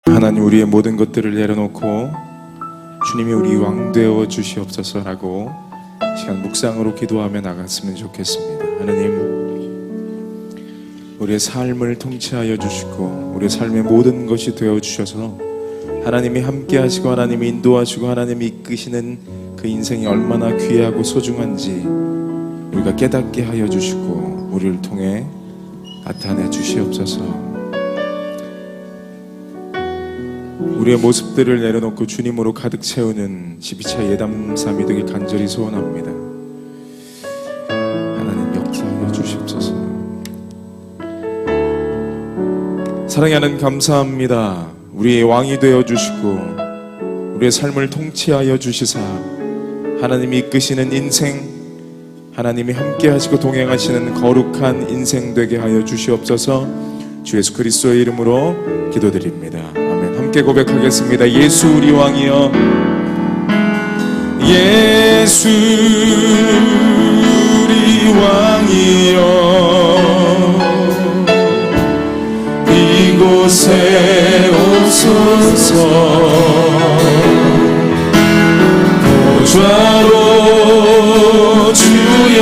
하나님, 우리의 모든 것들을 내려놓고 주님이 우리 왕 되어 주시옵소서라고 시간 묵상으로 기도하며 나갔으면 좋겠습니다. 하나님, 우리의 삶을 통치하여 주시고 우리의 삶의 모든 것이 되어 주셔서 하나님이 함께 하시고 하나님이 인도하시고 하나님이 이끄시는 그 인생이 얼마나 귀하고 소중한지 우리가 깨닫게 하여 주시고 우리를 통해 나타내 주시옵소서. 우리의 모습들을 내려놓고 주님으로 가득 채우는 12차 예담삼이 되길 간절히 소원합니다. 하나님, 역사하여 주시옵소서. 사랑의 하나님, 감사합니다. 우리의 왕이 되어 주시고 우리의 삶을 통치하여 주시사 하나님이 이끄시는 인생, 하나님이 함께 하시고 동행하시는 거룩한 인생 되게 하여 주시옵소서. 주 예수 그리스도의 이름으로 기도드립니다. 아멘. 함께 고백하겠습니다. 예수 우리 왕이여, 예수 우리 왕이여, 이곳에 오소서. 보좌로 주여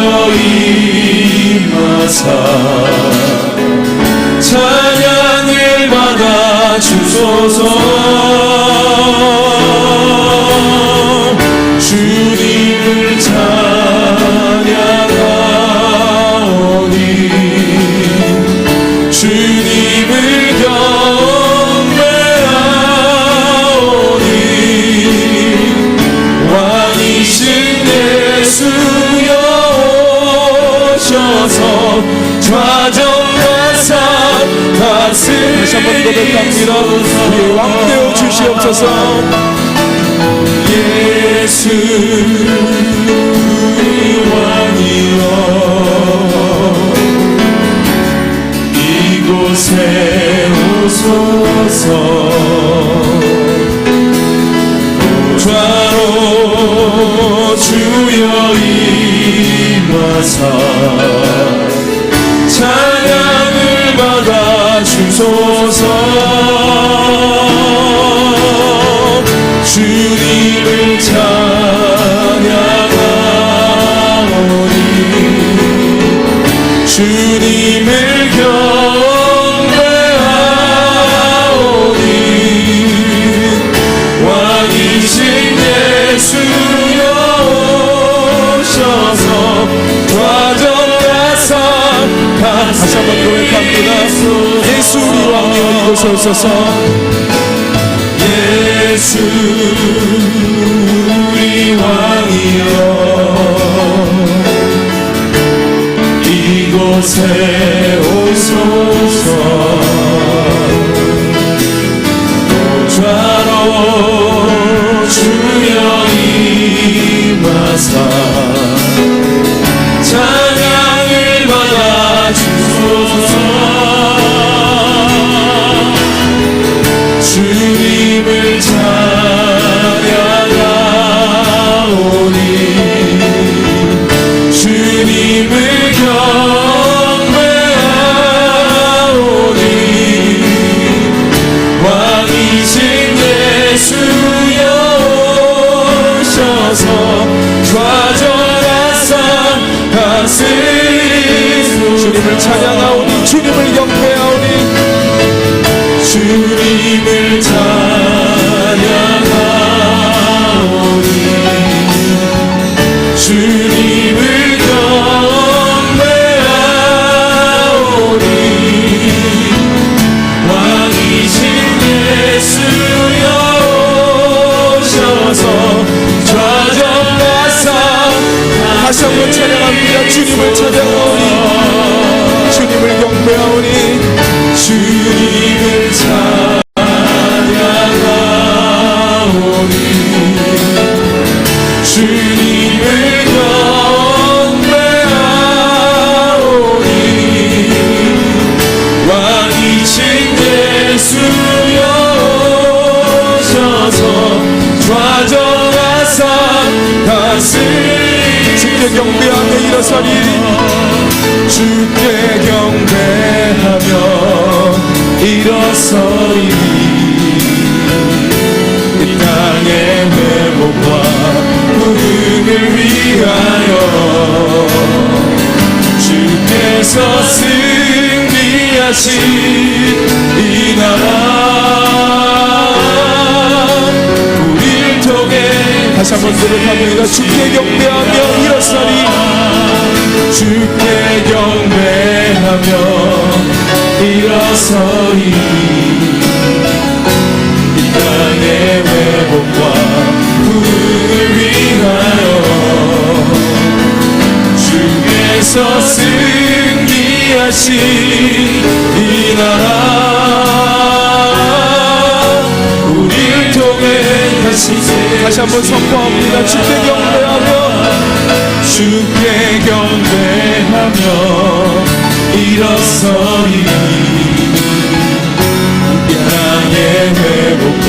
임하사 찬양을 받아 주소서. 주님을 찬양하오니 주님을 경배하오니 왕이신 예수여 오셔서 좌정하사 다시 한번 고백합니다. 우리의 왕 되어 주시옵소서. 예수 우리 왕이여, 이곳에 오소서. 보좌로 주여 임하사 찬양을 받아 주소서. 주님을 찬양하오니 주님을 경배하오니 왕이신 예수여 오셔서 좌정하사 다시 한번 고백합니다. 예수 우리 왕이여, 이곳에 오소서. 예수 우리 왕이여, 이곳에 오소서. 보좌로 주여 임하사 찬양을 받아 주소서. 주님을 찬양하오니 주님을 경배하오니 왕이신 예수여 오셔서 좌정하사 다스리소서. 주님을 찬양하오니 주님을 경배하오니 주님을 찬양하오니 주님을 경배하오니 왕이신 예수여 오셔서 좌정하사 다시 한번 찬양합니다. 주님을 찬양하오니 주님을 경배하오니 주님을 찬양하오니 주님을 경배하오니 왕이신 예수여 오셔서 좌정하사 다스리소서. 주께 경배하며 일어서리. 주께 경배하며 일어서리. 승리하신 이 나라 우리를 통해 다시 한번 고백합니다. 주께 경배하며 일어서리 주께 경배하며 일어서리 이 땅의 회복과 구원을 위하여 주께서 승리하신 이 나라 우리를 통해 다시 한번 선포합니다. 주께 경배하며 일어서리 땅의 회복과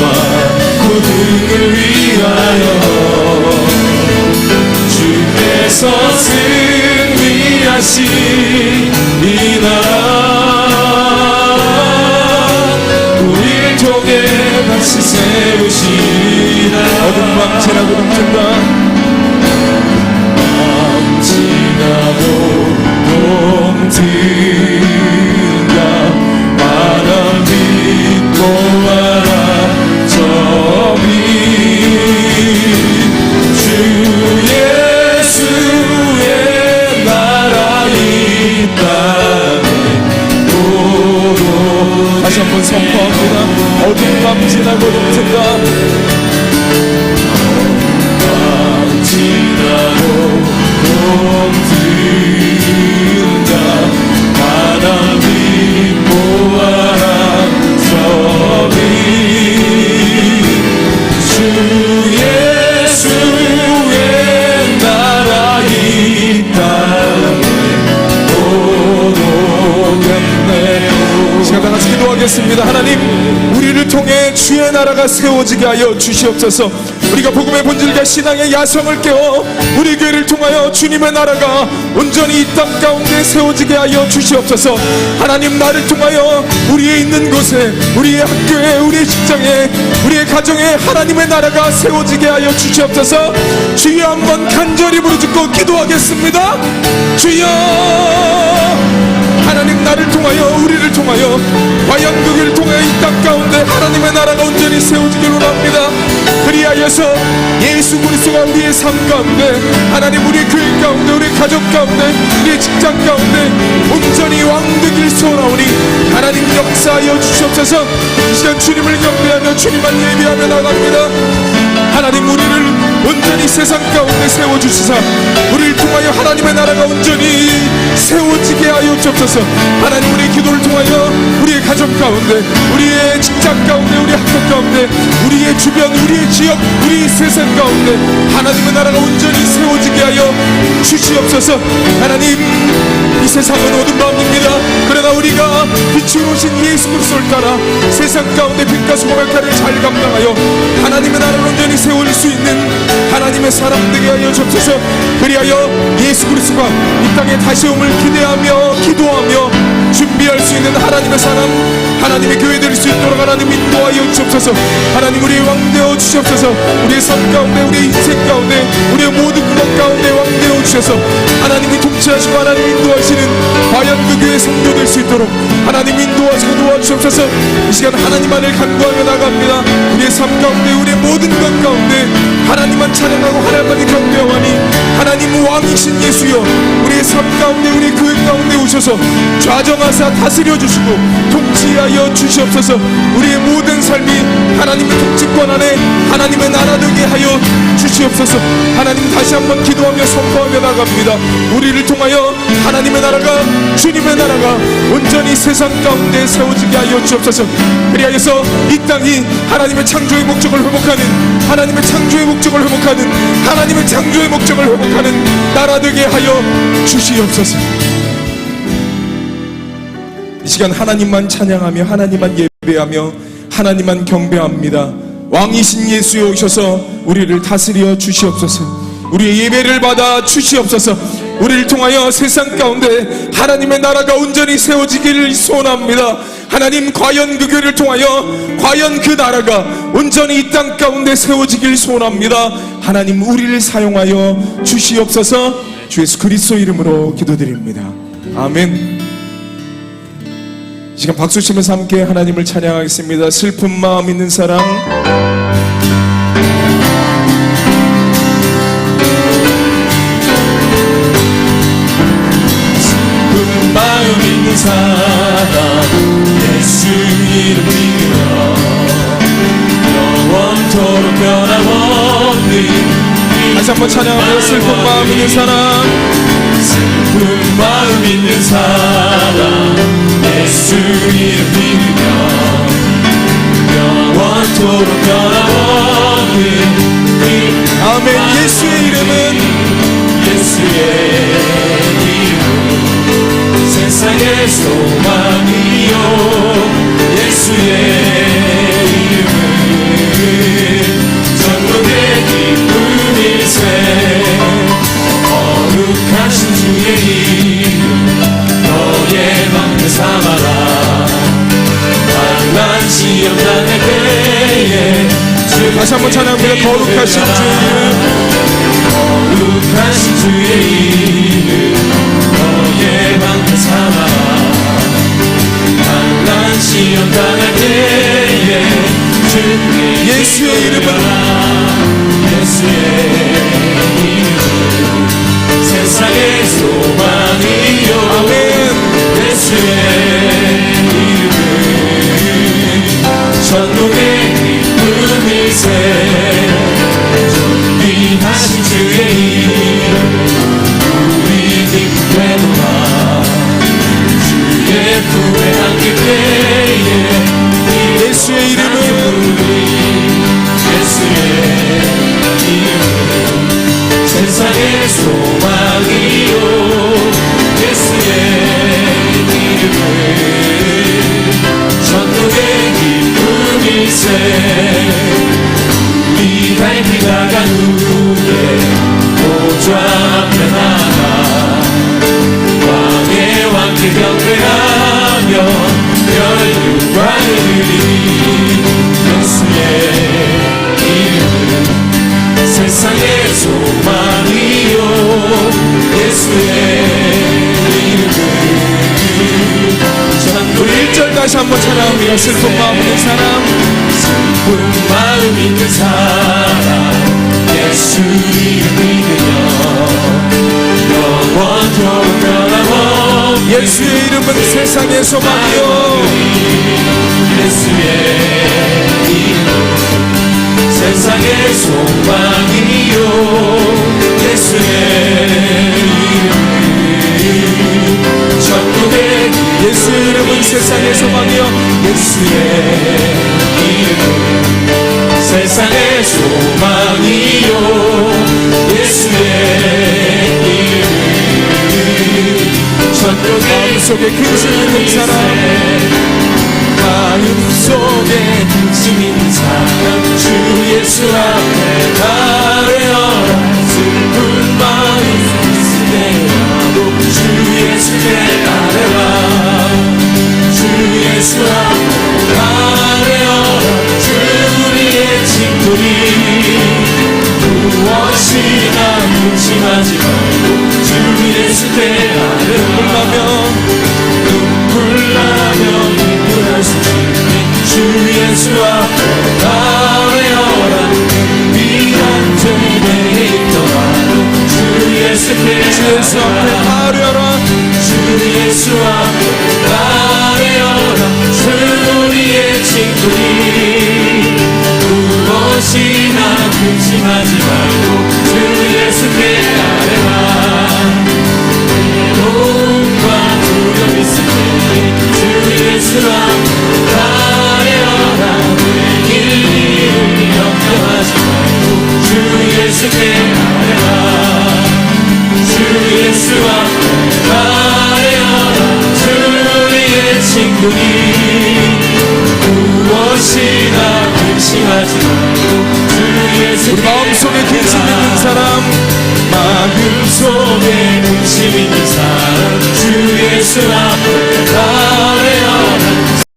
구원을 위하여 주께서 승리하신 이 나라 우리를 통해 다시 세우시라. 어둠 밤 지나고 넘친다. 밤 지나고 넘친다. 바람 믿고 와라 저리 주 예수의 나라 이 땅에 도로 다시 한번 선포합니다. 어두운 밤 지나고 넘친다. 밤 지나고 넘친다. 바람 믿고 와라 저리 주 예수의 나라 이 땅에 오겠네. 시간 다 같이 기도하겠습니다. 하나님 우리를 통해 주의 나라가 세워지게 하여 주시옵소서. 우리가 복음의 본질과 신앙의 야성을 깨워 우리 교회를 통하여 주님의 나라가 온전히 이 땅 가운데 세워지게 하여 주시옵소서. 하나님 나를 통하여 우리의 있는 곳에 우리의 학교에 우리의 직장에 우리의 가정에 하나님의 나라가 세워지게 하여 주시옵소서. 주여 한번 간절히 부르짖고 기도하겠습니다. 주여 하나님 나를 통하여 우리를 통하여 과연 그 길을 통하여 이 땅 가운데 하나님의 나라가 온전히 세워지기를 원합니다. 그리하여서 예수 그리스도가 우리의 삶 가운데 하나님 우리의 교회 가운데 우리의 가족 가운데 우리의 직장 가운데 온전히 왕되길 소원하오니 하나님 역사하여 주시옵소서. 이 시간 주님을 경배하며 주님만 예배하며 나갑니다. 하나님 우리를 온전히 세상 가운데 세워주시사 우리를 통하여 하나님의 나라가 온전히 세워지게 하여 주옵소서. 하나님 우리의 기도를 통하여 우리의 가족 가운데 우리의 직장 가운데 우리의 학교 가운데 우리의 주변 우리의 지역 우리 세상 가운데 하나님의 나라가 온전히 세워지게 하여 주시옵소서. 하나님 이 세상은 어두운 밤입니다. 그러나 우리가 빛으로 오신 예수 그리스도를 따라 세상 가운데 빛과 소금의 역할을 잘 감당하여 하나님의 나라를 온전히 세울 수 있는 하나님의 사람 되게 하여 주옵소서. 그리하여 예수 그리스도가 이 땅에 다시 오음을 기대하며 기도하며 준비할 수 있는 하나님의 사람 하나님의 교회 될 수 있도록 하나님 인도하여 주옵소서. 하나님 우리의 왕 되어 주시옵소서. 우리의 삶 가운데 우리의 인생 가운데 우리의 모든 것 가운데 왕 되어 주셔서 하나님이 통치하시고 하나님 인도하시는 과연 그 교회의 성도 될 수 있도록 하나님 인도하시고 도와주옵소서. 이 시간 하나님만을 간구하며 나갑니다. 우리의 삶 가운데 우리의 모든 것 가운데 하나님만 찬양하고 하나님만을 경배하오니 하나님 왕이신 예수여 우리의 삶 가운데 우리의 교회 가운데 오셔서 좌정하사 다스려 주시고 통치하여 주시옵소서. 우리의 모든 삶이 하나님의 통치권 안에 하나님의 나라 되게 하여 주시옵소서. 하나님 다시 한번 기도하며 선포하며 나갑니다. 우리를 통하여 하나님의 나라가 주님의 나라가 온전히 세상 가운데 세워지게 하여 주옵소서. 그리하여서 이 땅이 하나님의 창조의 목적을 회복하는 하나님의 창조의 목적을 회복하는 하나님의 창조의 목적을 회복하는 나라 되게 하여 주시옵소서. 이 시간 하나님만 찬양하며 하나님만 예배하며 하나님만 경배합니다. 왕이신 예수여 오셔서 우리를 다스려 주시옵소서. 우리의 예배를 받아 주시옵소서. 우리를 통하여 세상 가운데 하나님의 나라가 온전히 세워지기를 소원합니다. 하나님 과연 그 교회를 통하여 과연 그 나라가 온전히 이 땅 가운데 세워지기를 소원합니다. 하나님 우리를 사용하여 주시옵소서. 주 예수 그리스도 이름으로 기도드립니다. 아멘. 지금 박수 치면서 함께 하나님을 찬양하겠습니다. 슬픈 마음 있는 사람, 슬픈 마음 있는 사람, 예수 이름 믿으며 영원토록 변함없는 다시 한번 찬양합니다. 슬픈 마음 있는 사람, 슬픈 마음 있는 사람, 예수 이름 믿으며 영원토록 변함없는 아멘. 예수의 이름은, 예수의 이름은 세상의 소망이요, 예수의 이름은 천국의 기쁨일세. 거룩하신 주의 이름 너의 방패 삼아라. 환난 시험 당할 때에 다시 한번 찬양합니다. 거룩하신 주의 이름, 거룩하신 주의 이름 너의 방패 삼아라. 환난 시험 당할 때에 주께 예수의 이름은, 예수의 이름은 세상의 소망이요, 아멘. 예수의 이름은 천국의 기쁨일세. 존귀하신 주의 이름 우리 기쁘게도다. 주의 품에 안길 때에 예수의 이름은, 예수의 이름은 세상의 소망이요, 예수의 이름은 천국의 기쁨일세. 우리 갈피가 간 후에 보좌 앞에 나가 왕의 왕께 경배하며 열국왕을 드리. 예수의 이름은 세상의 소망이요, 예수의 이름은 우리 1절 다시 한번 찬양합니다. 슬픈 마음 있는 사람, 슬픈 마음 있는 사람, 예수 이름 믿으며 영원토록 변함없는 예수의 이름은 세상의 소망이요, 예수의 이름은 세상의 소망이요, 예수의 이름은 천국의 예수의 이름은 세상의 소망이요, 예수의 이름은 세상의 소망이요, 예수의 이름은 천국의 마음속에 근심 있는 사람, 마음속에 근심 있는 사람, 주 예수 앞에 나아가라. 슬픈 마음 있을 때라도 주 예수께 아뢰라. 주 예수 앞에 아뢰어라. 주 우리의 친구니 무엇이나 근심하지 말고 주 예수께 아뢰라. 눈물 나며 기도할 수 있는 주 예수 앞에 아뢰어라. 위한 죄에 있더라도 주 예수께 주 예수 앞에 아뢰어라. 주 예수 앞에 아뢰어라. 주 우리의 친구니 무엇이나 근심하지 말고 주 예수께 아뢰라. 외로움과 두려움 있을 때 주 예수 앞에 아뢰어라. 내일 일을 염려하지 말고 주 예수께 아뢰라. 주 예수 앞에 아뢰어라. 주 우리의 친구니 무엇이나 근심하지 말고 주 예수께 우리 마음속에 근심 있는 사람, 마음속에 근심 있는 사람, 주 예수 앞에 아뢰어라.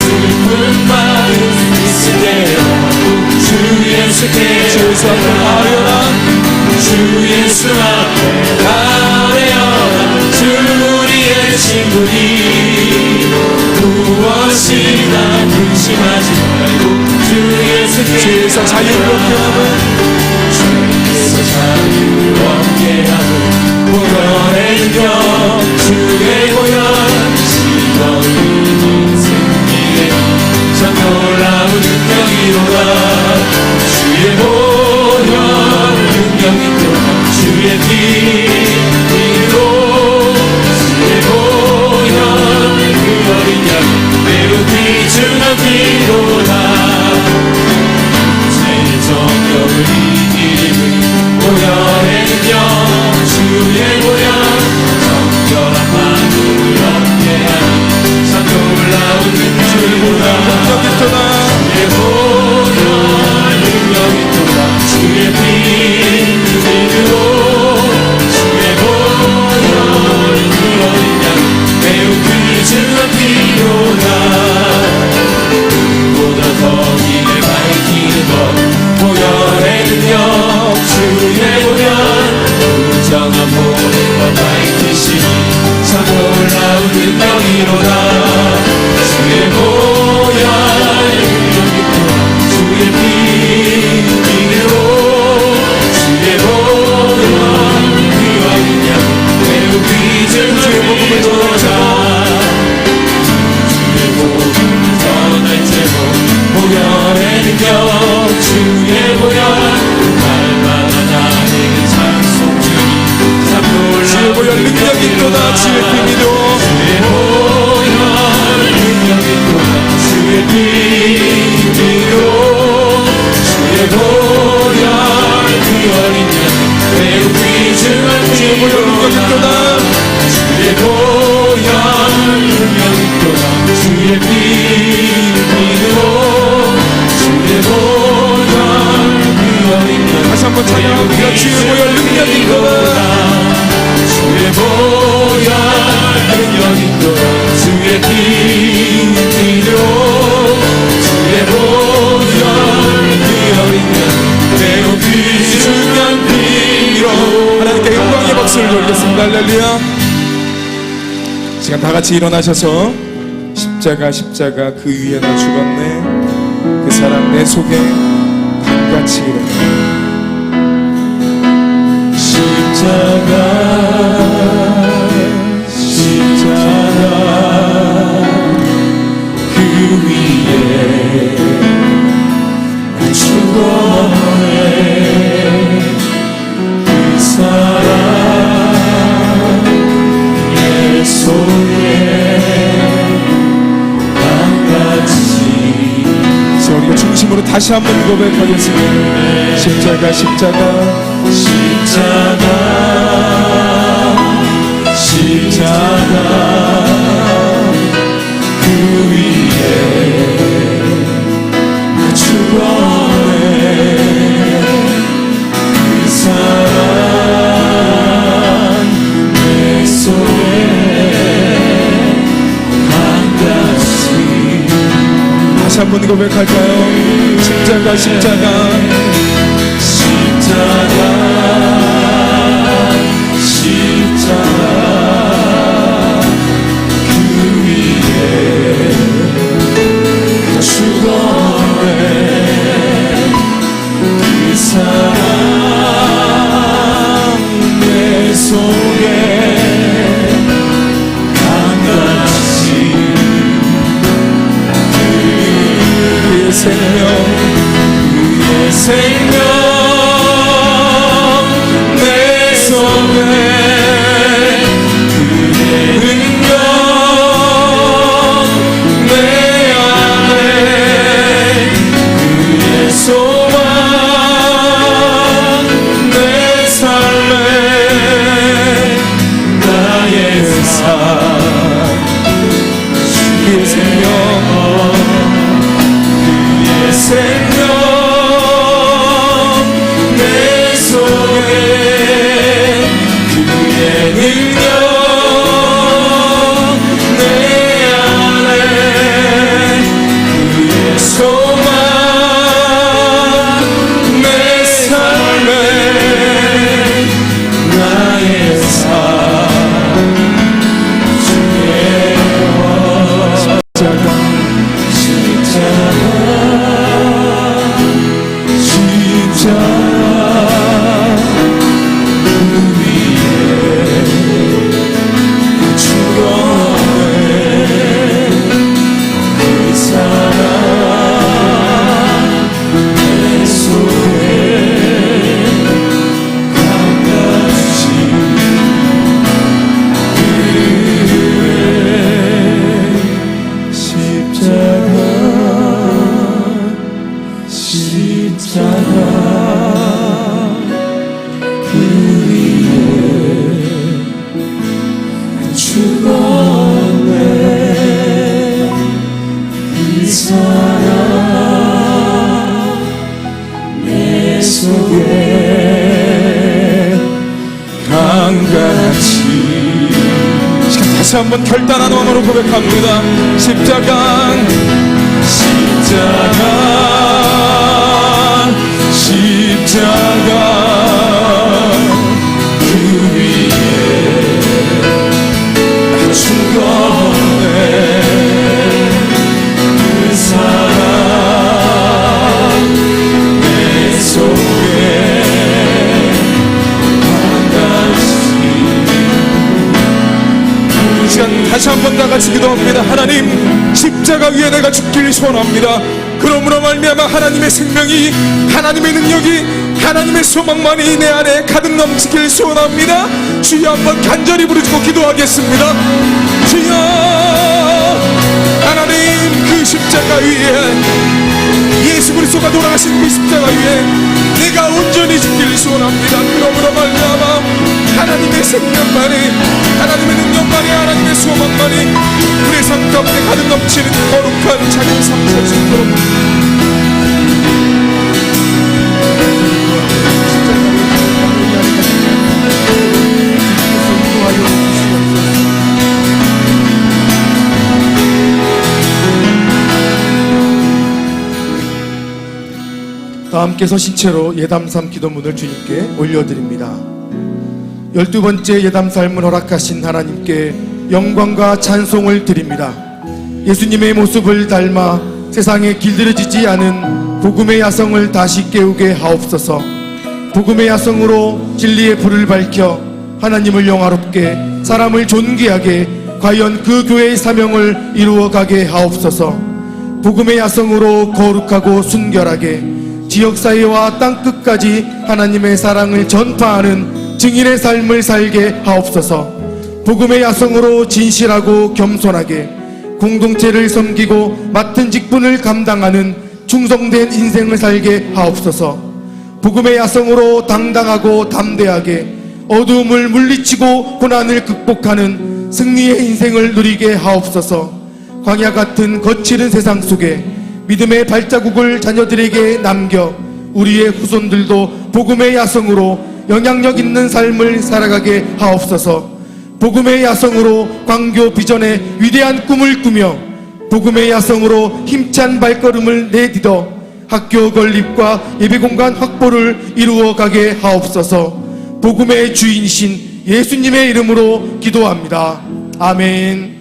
슬픈 마음 있을 때라도 주 예수께 주 예수 앞에 아뢰어라. 주 예수 앞에 아뢰어라. 주 우리의 친구니 무엇 죄에서 자유롭게 함은 죄에서 자유롭게 함은 보혈의 능력 주의 보혈 시너린 인생 일에 참 놀라운 능력이로다 주의 보혈 능력이 또다 주의 피로 주의 보혈 그 어린 양 매우 귀중한 피로다 죄의 정욕을 이기는 보혈의 능력 주의 보혈 정결한 마음을 얻게 하니 참 놀라운 능력이로다 능력이 있도다 주의 보혈 능력이 또다 주의 피로 주의 보혈 그 어린 양 매우 귀중한 피로다 보다 더 길을 밝히는 것 보혈의 능력 주의 보혈 부정한 모든 것 밝히시니 참 놀라운 능력이로다 주의 보혈 능력이 또다 주의 피로 주의 보혈 그 어린 양 매우 귀중한 피로다 주의 복음을 전할 제목 보혈의 능력 주의 보혈 날마다 나에게 찬송 주니 참 놀라운 주의 보혈 능력이 있도다 주의 피미도 주의 보혈 능력이 또다 주의 피로 주의 보혈 그 어린 양 매우 귀중한 주의 보혈 능력이 피로다 있도다 주의 보혈 능력이 또다 주의 피로 주의 보혈 그 어린 양 다시 한번 찬양합니다 주의 보혈 능력이 있도다 주의 보혈 능력이 또다 주의 피로 주의 보혈 그 어린 양 매우 귀중한 피로 하나님께 영광의 박수를 돌리겠습니다. 할렐루야. 시간 다 같이 일어나셔서 십자가 그 위에 나 죽었네 그 사랑 내 속에 강같이 일어나 십자가 그 위에 나 죽었네 그 사랑 내 속에 강같이 자, 우리가 중심으로 다시 한번 고백하겠습니다. 십자가 그 위에 나 죽었네 그 사랑 내 속에 강같이 다시 한번 고백할까요? 십자가 그 위에 나 죽었네 그 사랑 내 속에 강같이 그의 생명 내 속에 그의 능력 내 안에 그의 소망 내 삶에 나의 삶 그의 생명 그의 생명 십자가 우리의 죽었네. 그 사랑 내 속에 강같이. 다시 한번 결단한 마음으로 고백합니다. 십자가 그 위에 죽었네. 그 사랑 내 속에 다시 한번 다 같이 기도합니다. 하나님, 십자가 위에 내가 죽기를 소원합니다. 그러므로 말미암아 하나님의 생명이, 하나님의 능력이, 하나님의 소망만이 내 안에 가득 넘치길 소원합니다. 주여, 한번 간절히 부르짖고 기도하겠습니다. 주여, 하나님, 그 십자가 위에, 예수 그리스도가 돌아가신 그 십자가 위에 내가 온전히 죽기를 소원합니다. 그러므로 말미암아 하나님의 생명만이, 하나님의 능력만이, 하나님의 소망만이 우리의 삶 가운데 가득 넘치는 거룩한 자기 삶 살 수 있도록 다 함께 서신 채로 예담삼 기도문을 주님께 올려드립니다. 12번째 예담삼을 허락하신 하나님께 영광과 찬송을 드립니다. 예수님의 모습을 닮아 세상에 길들여지지 않은 복음의 야성을 다시 깨우게 하옵소서. 복음의 야성으로 진리의 불을 밝혀 하나님을 영화롭게, 사람을 존귀하게, 과연 그 교회의 사명을 이루어가게 하옵소서. 복음의 야성으로 거룩하고 순결하게 지역사회와 땅끝까지 하나님의 사랑을 전파하는 증인의 삶을 살게 하옵소서. 복음의 야성으로 진실하고 겸손하게 공동체를 섬기고 맡은 직분을 감당하는 충성된 인생을 살게 하옵소서. 복음의 야성으로 당당하고 담대하게 어두움을 물리치고 고난을 극복하는 승리의 인생을 누리게 하옵소서. 광야 같은 거칠은 세상 속에 믿음의 발자국을 자녀들에게 남겨 우리의 후손들도 복음의 야성으로 영향력 있는 삶을 살아가게 하옵소서. 복음의 야성으로 광교 비전의 위대한 꿈을 꾸며 복음의 야성으로 힘찬 발걸음을 내딛어 학교 건립과 예배공간 확보를 이루어가게 하옵소서. 복음의 주인이신 예수님의 이름으로 기도합니다. 아멘.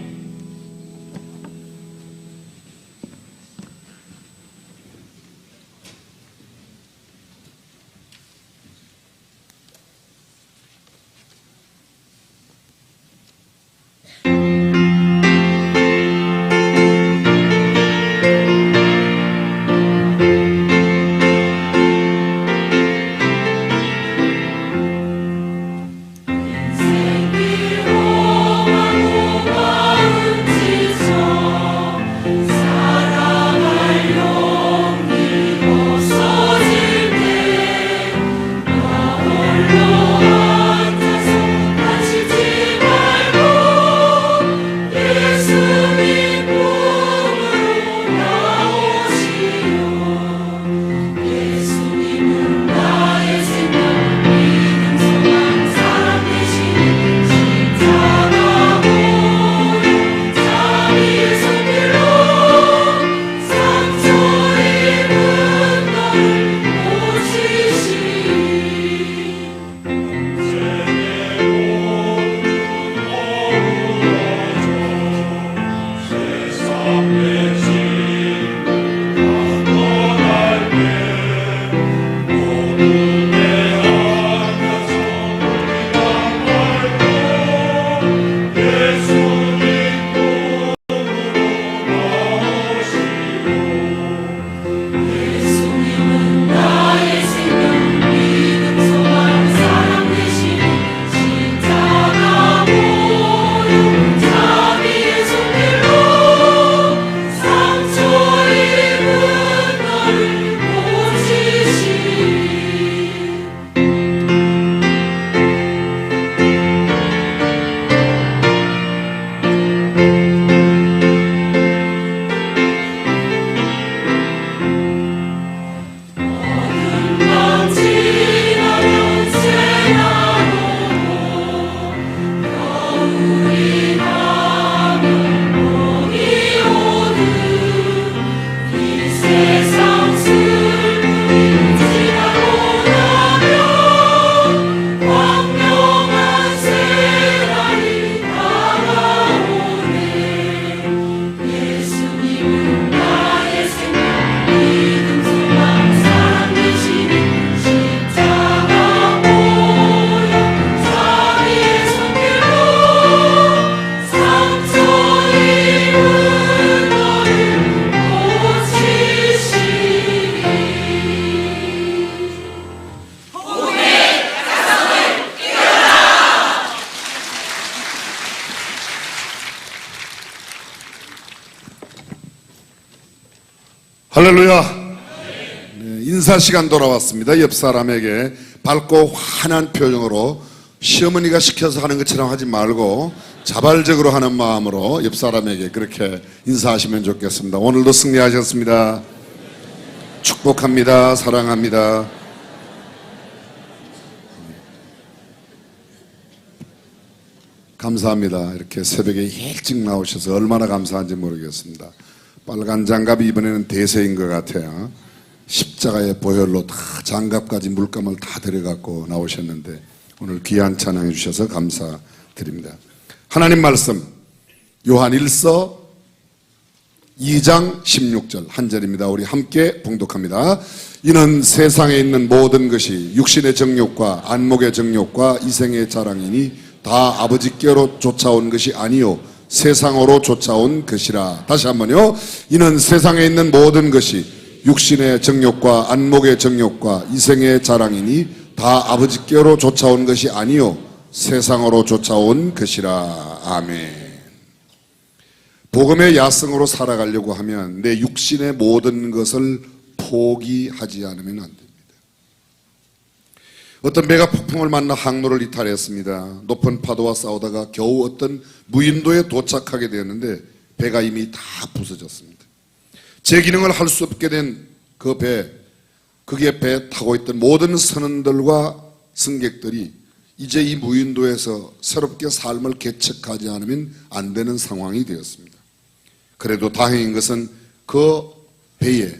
할렐루야. 네, 인사 시간 돌아왔습니다. 옆 사람에게 밝고 환한 표정으로 시어머니가 시켜서 하는 것처럼 하지 말고 자발적으로 하는 마음으로 옆 사람에게 그렇게 인사하시면 좋겠습니다. 오늘도 승리하셨습니다. 축복합니다. 사랑합니다. 감사합니다. 이렇게 새벽에 일찍 나오셔서 얼마나 감사한지 모르겠습니다. 빨간 장갑이 이번에는 대세인 것 같아요. 십자가의 보혈로 다 장갑까지 물감을 다 들여갖고 나오셨는데 오늘 귀한 찬양해 주셔서 감사드립니다. 하나님 말씀 요한 1서 2장 16절 한 절입니다. 우리 함께 봉독합니다. 이는 세상에 있는 모든 것이 육신의 정욕과 안목의 정욕과 이생의 자랑이니 다 아버지께로 쫓아온 것이 아니요 세상으로 쫓아온 것이라. 다시 한번요. 이는 세상에 있는 모든 것이 육신의 정욕과 안목의 정욕과 이생의 자랑이니 다 아버지께로 쫓아온 것이 아니요 세상으로 쫓아온 것이라. 아멘. 복음의 야성으로 살아가려고 하면 내 육신의 모든 것을 포기하지 않으면 안 됩니다. 어떤 배가 폭풍을 만나 항로를 이탈했습니다. 높은 파도와 싸우다가 겨우 어떤 무인도에 도착하게 되었는데 배가 이미 다 부서졌습니다. 제 기능을 할 수 없게 된 그 배, 거기에 배에 타고 있던 모든 선원들과 승객들이 이제 이 무인도에서 새롭게 삶을 개척하지 않으면 안 되는 상황이 되었습니다. 그래도 다행인 것은 그 배에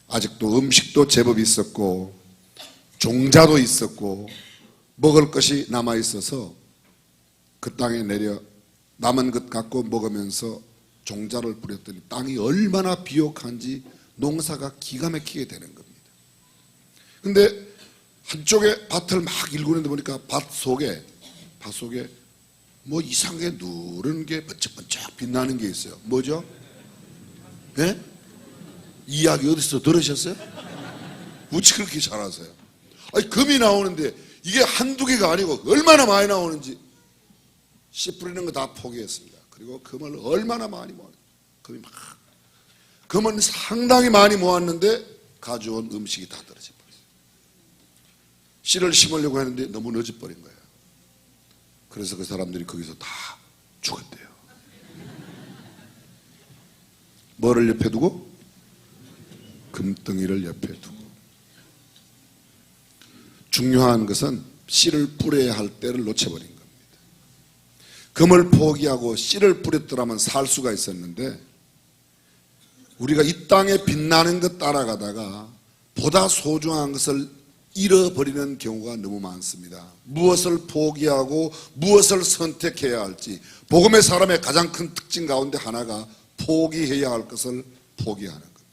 아직도 음식도 제법 있었고 종자도 있었고 먹을 것이 남아 있어서 그 땅에 내려 남은 것 갖고 먹으면서 종자를 뿌렸더니 땅이 얼마나 비옥한지 농사가 기가 막히게 되는 겁니다. 근데 한쪽에 밭을 막 일구는데 보니까 밭 속에 뭐 이상하게 누런 게 번쩍번쩍 빛나는 게 있어요. 뭐죠? 예? 이야기 어디서 들으셨어요? 우치 그렇게 잘하세요. 아니 금이 나오는데 이게 한두 개가 아니고 얼마나 많이 나오는지 씨 뿌리는 거 다 포기했습니다. 그리고 금을 얼마나 많이 모았는지 금은 상당히 많이 모았는데 가져온 음식이 다 떨어져 버렸어요. 씨를 심으려고 했는데 너무 늦어버린 거예요. 그래서 그 사람들이 거기서 다 죽었대요. 뭐를 옆에 두고? 금덩이를 옆에 두고. 중요한 것은 씨를 뿌려야 할 때를 놓쳐버린 겁니다. 금을 포기하고 씨를 뿌렸더라면 살 수가 있었는데 우리가 이 땅에 빛나는 것 따라가다가 보다 소중한 것을 잃어버리는 경우가 너무 많습니다. 무엇을 포기하고 무엇을 선택해야 할지 복음의 사람의 가장 큰 특징 가운데 하나가 포기해야 할 것을 포기하는 겁니다.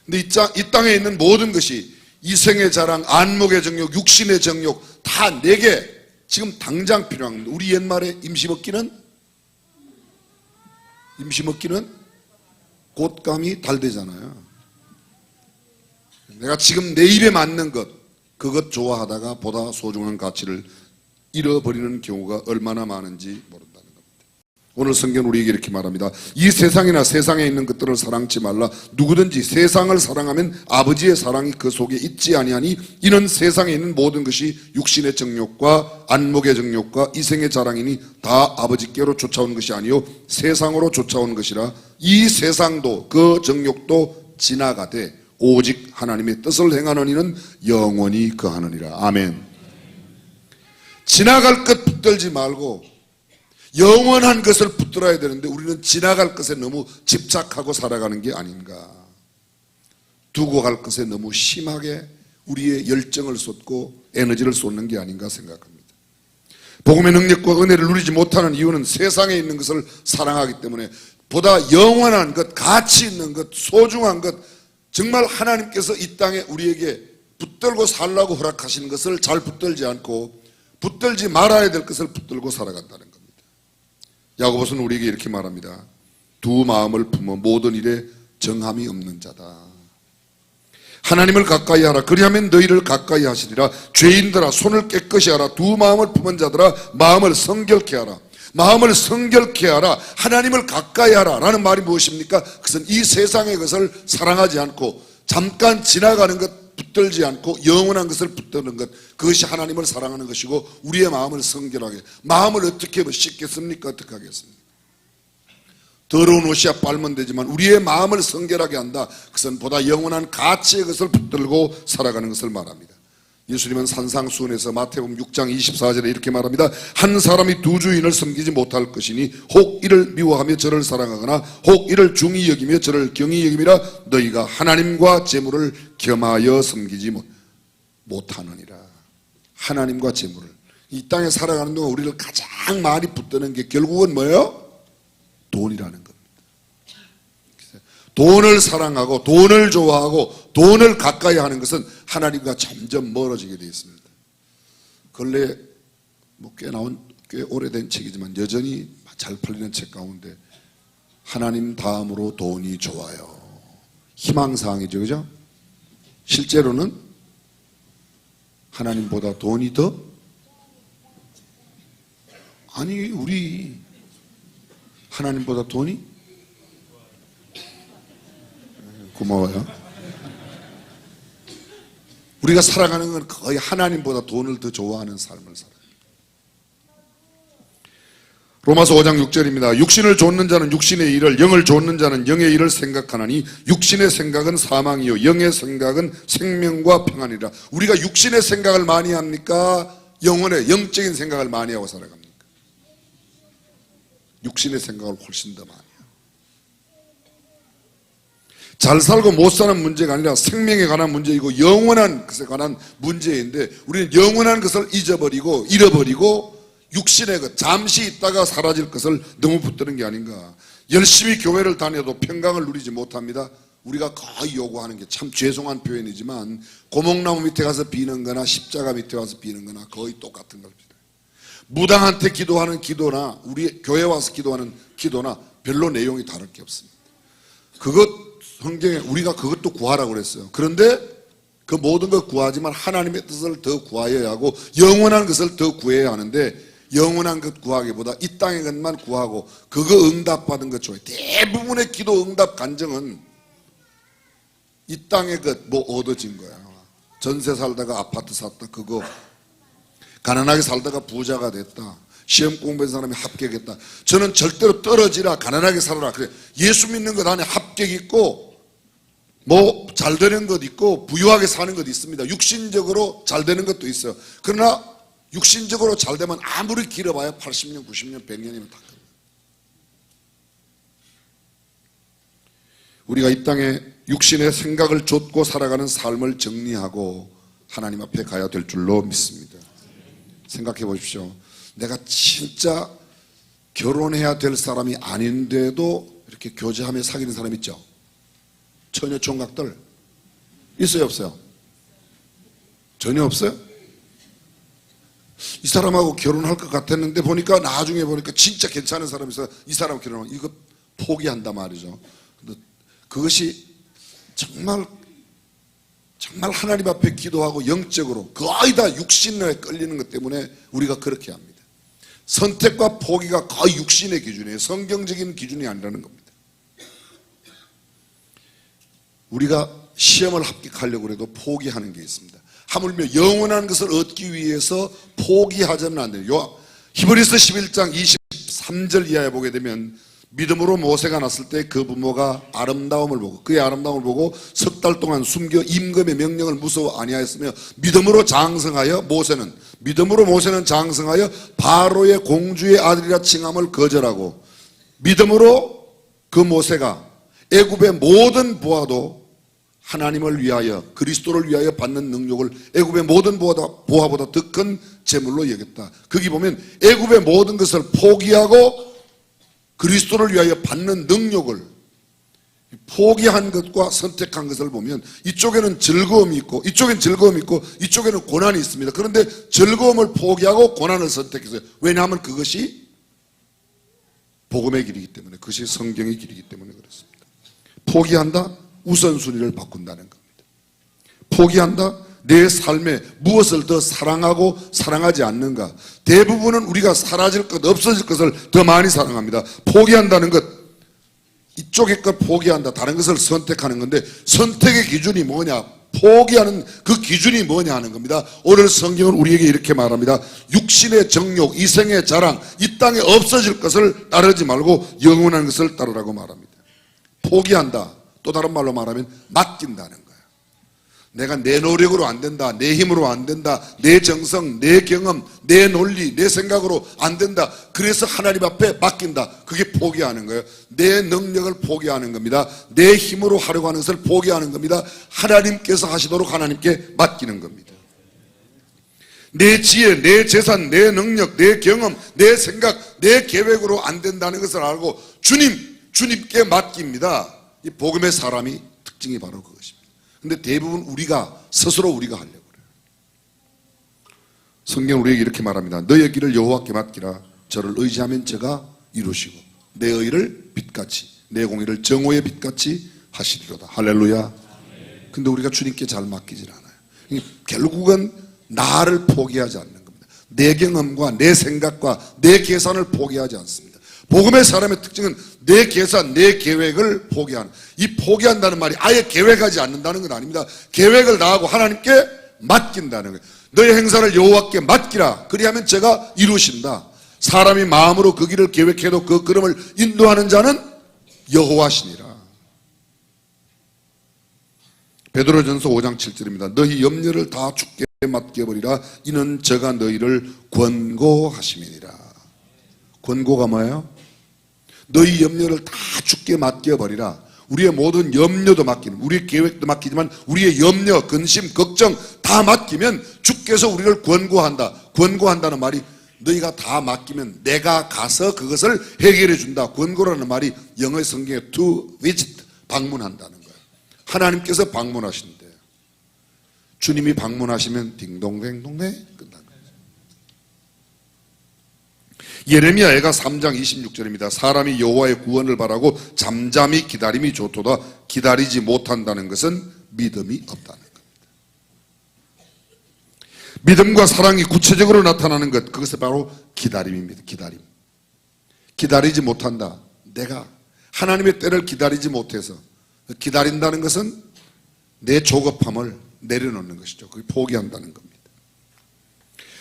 근데 이 땅에 있는 모든 것이 이생의 자랑, 안목의 정욕, 육신의 정욕 다 내게 지금 당장 필요한 겁니다. 우리 옛말에 임시 먹기는 곶감이 달대잖아요. 내가 지금 내 입에 맞는 것 그것 좋아하다가 보다 소중한 가치를 잃어버리는 경우가 얼마나 많은지 모른다는 겁니다. 오늘 성경은 우리에게 이렇게 말합니다. 이 세상이나 세상에 있는 것들을 사랑치 말라. 누구든지 세상을 사랑하면 아버지의 사랑이 그 속에 있지 아니하니 이는 세상에 있는 모든 것이 육신의 정욕과 안목의 정욕과 이생의 자랑이니 다 아버지께로 쫓아온 것이 아니요 세상으로 쫓아온 것이라. 이 세상도 그 정욕도 지나가되 오직 하나님의 뜻을 행하는 이는 영원히 거하느니라. 아멘. 지나갈 것 붙들지 말고 영원한 것을 붙들어야 되는데 우리는 지나갈 것에 너무 집착하고 살아가는 게 아닌가. 두고 갈 것에 너무 심하게 우리의 열정을 쏟고 에너지를 쏟는 게 아닌가 생각합니다. 복음의 능력과 은혜를 누리지 못하는 이유는 세상에 있는 것을 사랑하기 때문에 보다 영원한 것, 가치 있는 것, 소중한 것, 정말 하나님께서 이 땅에 우리에게 붙들고 살라고 허락하시는 것을 잘 붙들지 않고 붙들지 말아야 될 것을 붙들고 살아간다는 겁니다. 야고보서는 우리에게 이렇게 말합니다. 두 마음을 품어 모든 일에 정함이 없는 자다. 하나님을 가까이 하라. 그리하면 너희를 가까이 하시리라. 죄인들아 손을 깨끗이 하라. 두 마음을 품은 자들아 마음을 성결케 하라. 마음을 성결케 하라, 하나님을 가까이 하라 라는 말이 무엇입니까? 그것은 이 세상의 것을 사랑하지 않고 잠깐 지나가는 것 붙들지 않고 영원한 것을 붙드는 것, 그것이 하나님을 사랑하는 것이고 우리의 마음을 성결하게, 마음을 어떻게 씻겠습니까? 어떻게 하겠습니까? 더러운 옷이야 빨면 되지만 우리의 마음을 성결하게 한다, 그것은 보다 영원한 가치의 것을 붙들고 살아가는 것을 말합니다. 예수님은 산상수훈에서 마태복음 6장 24절에 이렇게 말합니다. 한 사람이 두 주인을 섬기지 못할 것이니 혹 이를 미워하며 저를 사랑하거나 혹 이를 중히 여기며 저를 경히 여김이라. 너희가 하나님과 재물을 겸하여 섬기지 못하느니라. 하나님과 재물을, 이 땅에 살아가는 동안 우리를 가장 많이 붙드는 게 결국은 뭐예요? 돈이라는 겁니다. 돈을 사랑하고 돈을 좋아하고 돈을 가까이 하는 것은 하나님과 점점 멀어지게 되어 있습니다. 근래 꽤 오래된 책이지만 여전히 잘 팔리는 책 가운데 하나님 다음으로 돈이 좋아요. 희망사항이죠, 그죠? 실제로는 하나님보다 돈이 더? 아니, 우리 하나님보다 돈이? 고마워요. 우리가 살아가는 건 거의 하나님보다 돈을 더 좋아하는 삶을 살아요. 로마서 5장 6절입니다. 육신을 좇는 자는 육신의 일을, 영을 좇는 자는 영의 일을 생각하나니 육신의 생각은 사망이요 영의 생각은 생명과 평안이라. 우리가 육신의 생각을 많이 합니까? 영혼의 영적인 생각을 많이 하고 살아갑니까? 육신의 생각을 훨씬 더 많이 해요. 잘 살고 못 사는 문제가 아니라 생명에 관한 문제이고 영원한 것에 관한 문제인데 우리는 영원한 것을 잊어버리고 잃어버리고 육신의 것, 잠시 있다가 사라질 것을 너무 붙드는 게 아닌가. 열심히 교회를 다녀도 평강을 누리지 못합니다. 우리가 거의 요구하는 게 참 죄송한 표현이지만 고목나무 밑에 가서 비는 거나 십자가 밑에 와서 비는 거나 거의 똑같은 겁니다. 무당한테 기도하는 기도나 우리 교회 와서 기도하는 기도나 별로 내용이 다를 게 없습니다. 그것 성경에 우리가 그것도 구하라고 그랬어요. 그런데 그 모든 것 구하지만 하나님의 뜻을 더 구하여야 하고 영원한 것을 더 구해야 하는데 영원한 것 구하기보다 이 땅의 것만 구하고 그거 응답받은 것 좋아해요. 대부분의 기도 응답 간증은 이 땅의 것 뭐 얻어진 거야. 전세 살다가 아파트 샀다, 그거. 가난하게 살다가 부자가 됐다. 시험 공부한 사람이 합격했다. 저는 절대로 떨어지라, 가난하게 살아라. 그래. 예수 믿는 것 안에 합격 있고 뭐 잘 되는 것 있고 부유하게 사는 것 있습니다. 육신적으로 잘 되는 것도 있어요. 그러나 육신적으로 잘 되면 아무리 길어봐야 80년, 90년, 100년이면 다 끝나요. 우리가 이 땅에 육신의 생각을 좇고 살아가는 삶을 정리하고 하나님 앞에 가야 될 줄로 믿습니다. 생각해 보십시오. 내가 진짜 결혼해야 될 사람이 아닌데도 이렇게 교제하며 사귀는 사람 있죠? 처녀 총각들 있어요, 없어요? 전혀 없어요? 이 사람하고 결혼할 것 같았는데 보니까 나중에 보니까 진짜 괜찮은 사람이 있어요. 이 사람 결혼하면 이거 포기한단 말이죠. 근데 그것이 정말 하나님 앞에 기도하고 영적으로 거의 다 육신에 끌리는 것 때문에 우리가 그렇게 합니다. 선택과 포기가 거의 육신의 기준이에요. 성경적인 기준이 아니라는 겁니다. 우리가 시험을 합격하려고 해도 포기하는 게 있습니다. 하물며 영원한 것을 얻기 위해서 포기하자면 안 돼요. 히브리서 11장 23절 이하에 보게 되면 믿음으로 모세가 났을 때 그 부모가 아름다움을 보고 그의 아름다움을 보고 석 달 동안 숨겨 임금의 명령을 무서워 아니하였으며 믿음으로 모세는 장성하여 바로의 공주의 아들이라 칭함을 거절하고 믿음으로 그 모세가 애굽의 모든 부하도 하나님을 위하여 그리스도를 위하여 받는 능력을 애굽의 모든 부하보다 더 큰 재물로 여겼다. 거기 보면 애굽의 모든 것을 포기하고 그리스도를 위하여 받는 능력을 포기한 것과 선택한 것을 보면 이쪽에는 즐거움이 있고 이쪽에는 즐거움이 있고 이쪽에는 고난이 있습니다. 그런데 즐거움을 포기하고 고난을 선택했어요. 왜냐하면 그것이 복음의 길이기 때문에, 그것이 성경의 길이기 때문에 그렇습니다. 포기한다? 우선순위를 바꾼다는 겁니다. 포기한다? 내 삶에 무엇을 더 사랑하고 사랑하지 않는가? 대부분은 우리가 사라질 것, 없어질 것을 더 많이 사랑합니다. 포기한다는 것, 이쪽의 것 포기한다, 다른 것을 선택하는 건데, 선택의 기준이 뭐냐? 포기하는 그 기준이 뭐냐 하는 겁니다. 오늘 성경은 우리에게 이렇게 말합니다. 육신의 정욕, 이생의 자랑, 이 땅에 없어질 것을 따르지 말고 영원한 것을 따르라고 말합니다. 포기한다, 또 다른 말로 말하면 맡긴다는 거예요. 내가 내 노력으로 안 된다, 내 힘으로 안 된다, 내 정성, 내 경험, 내 논리, 내 생각으로 안 된다, 그래서 하나님 앞에 맡긴다. 그게 포기하는 거예요. 내 능력을 포기하는 겁니다. 내 힘으로 하려고 하는 것을 포기하는 겁니다. 하나님께서 하시도록 하나님께 맡기는 겁니다. 내 지혜, 내 재산, 내 능력, 내 경험, 내 생각, 내 계획으로 안 된다는 것을 알고 주님께 맡깁니다. 이 복음의 사람이 특징이 바로 그것입니다. 근데 대부분 스스로 우리가 하려고 그래요. 성경 우리에게 이렇게 말합니다. 너의 길을 여호와께 맡기라. 저를 의지하면 저가 이루시고 내 의를 빛같이 내 공의를 정오의 빛같이 하시리로다. 할렐루야. 근데 우리가 주님께 잘 맡기질 않아요. 결국은 나를 포기하지 않는 겁니다. 내 경험과 내 생각과 내 계산을 포기하지 않습니다. 복음의 사람의 특징은 내 계산, 내 계획을 포기하는, 이 포기한다는 말이 아예 계획하지 않는다는 건 아닙니다. 계획을 다하고 하나님께 맡긴다는 거예요. 너의 행사를 여호와께 맡기라. 그리하면 제가 이루신다. 사람이 마음으로 그 길을 계획해도 그 걸음을 인도하는 자는 여호와시니라. 베드로전서 5장 7절입니다. 너희 염려를 다 주께 맡겨버리라. 이는 저가 너희를 권고하심이니라. 권고가 뭐예요? 너희 염려를 다 주께 맡겨버리라. 우리의 모든 염려도 맡기는, 우리의 계획도 맡기지만 우리의 염려, 근심, 걱정 다 맡기면 주께서 우리를 권고한다. 권고한다는 말이 너희가 다 맡기면 내가 가서 그것을 해결해 준다. 권고라는 말이 영어 성경에 to visit, 방문한다는 거예요. 하나님께서 방문하신대요. 주님이 방문하시면 딩동댕동네 끝난 거예요. 예레미야가 3장 26절입니다. 사람이 여호와의 구원을 바라고 잠잠히 기다림이 좋도다. 기다리지 못한다는 것은 믿음이 없다는 겁니다. 믿음과 사랑이 구체적으로 나타나는 것, 그것은 바로 기다림입니다. 기다림. 기다리지 못한다. 내가 하나님의 때를 기다리지 못해서, 기다린다는 것은 내 조급함을 내려놓는 것이죠. 그게 포기한다는 겁니다.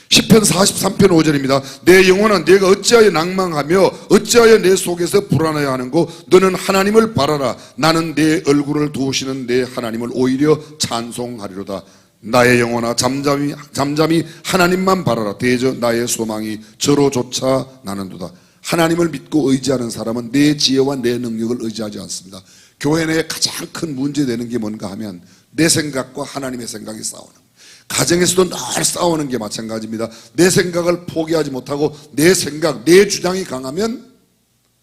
시편 43편 5절입니다. 내 영혼아 내가 어찌하여 낭망하며 어찌하여 내 속에서 불안하여 하는고 너는 하나님을 바라라. 나는 내 얼굴을 도우시는 내 하나님을 오히려 찬송하리로다. 나의 영혼아 잠잠히 하나님만 바라라. 대저 나의 소망이 저로조차 나는도다. 하나님을 믿고 의지하는 사람은 내 지혜와 내 능력을 의지하지 않습니다. 교회 내에 가장 큰 문제되는 게 뭔가 하면 내 생각과 하나님의 생각이 싸우는 거예요. 가정에서도 늘 싸우는 게 마찬가지입니다. 내 생각을 포기하지 못하고 내 생각, 내 주장이 강하면